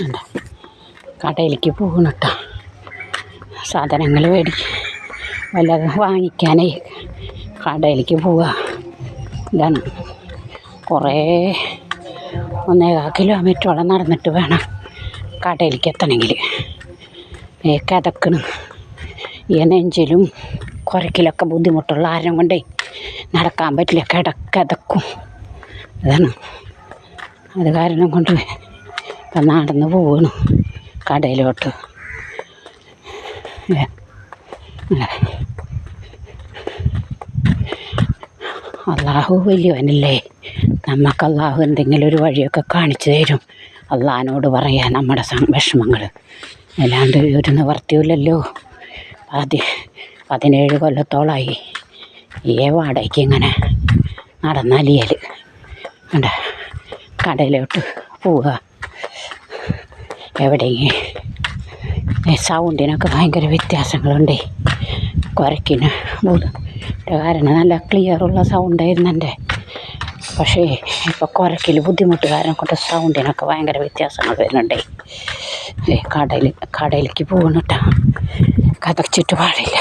എന്താ കടയിലേക്ക് പോകണം കേട്ടോ. സാധനങ്ങൾ വല്ലതും വാങ്ങിക്കാനേ കടയിലേക്ക് പോവുക. ഇതാണ് കുറേ 1.25 കിലോമീറ്ററോളം നടന്നിട്ട് വേണം കടയിലേക്ക് എത്തണമെങ്കിൽ. കിതക്കണം. ഈ നെഞ്ചിലും കുരക്കിലൊക്കെ ബുദ്ധിമുട്ടുള്ള ആരും കൊണ്ടേ നടക്കാൻ പറ്റില്ല, കിതക്കും. അതാണ്, അത് കാരണം കൊണ്ട് ഇപ്പം നടന്ന് പോവുകയാണ് കടയിലോട്ട്. അള്ളാഹു വലിയവനല്ലേ, നമുക്ക് അള്ളാഹു എന്തെങ്കിലും ഒരു വഴിയൊക്കെ കാണിച്ചു തരും. അള്ളാഹിനോട് പറയാൻ നമ്മുടെ വിഷമങ്ങൾ, അല്ലാണ്ട് ഒരു നിവർത്തിയില്ലല്ലോ. 17 കൊല്ലത്തോളമായി ഈ വാടകയ്ക്ക് ഇങ്ങനെ നടന്നലിയൽ. ഉണ്ട് കടയിലോട്ട് പോവുക. എവിടെയെങ്കിലും സൗണ്ടിനൊക്കെ ഭയങ്കര വ്യത്യാസങ്ങളുണ്ടേ. കുരക്കിന് കാരണം നല്ല ക്ലിയറുള്ള സൗണ്ടായിരുന്നു എൻ്റെ. പക്ഷേ ഇപ്പോൾ കുരക്കിൽ ബുദ്ധിമുട്ട് കാരണം കൊണ്ട് സൗണ്ടിനൊക്കെ ഭയങ്കര വ്യത്യാസങ്ങൾ വരുന്നുണ്ടേ. കടയിലേക്ക് പോകണം കേട്ടോ, കതച്ചിട്ട് പാടില്ല.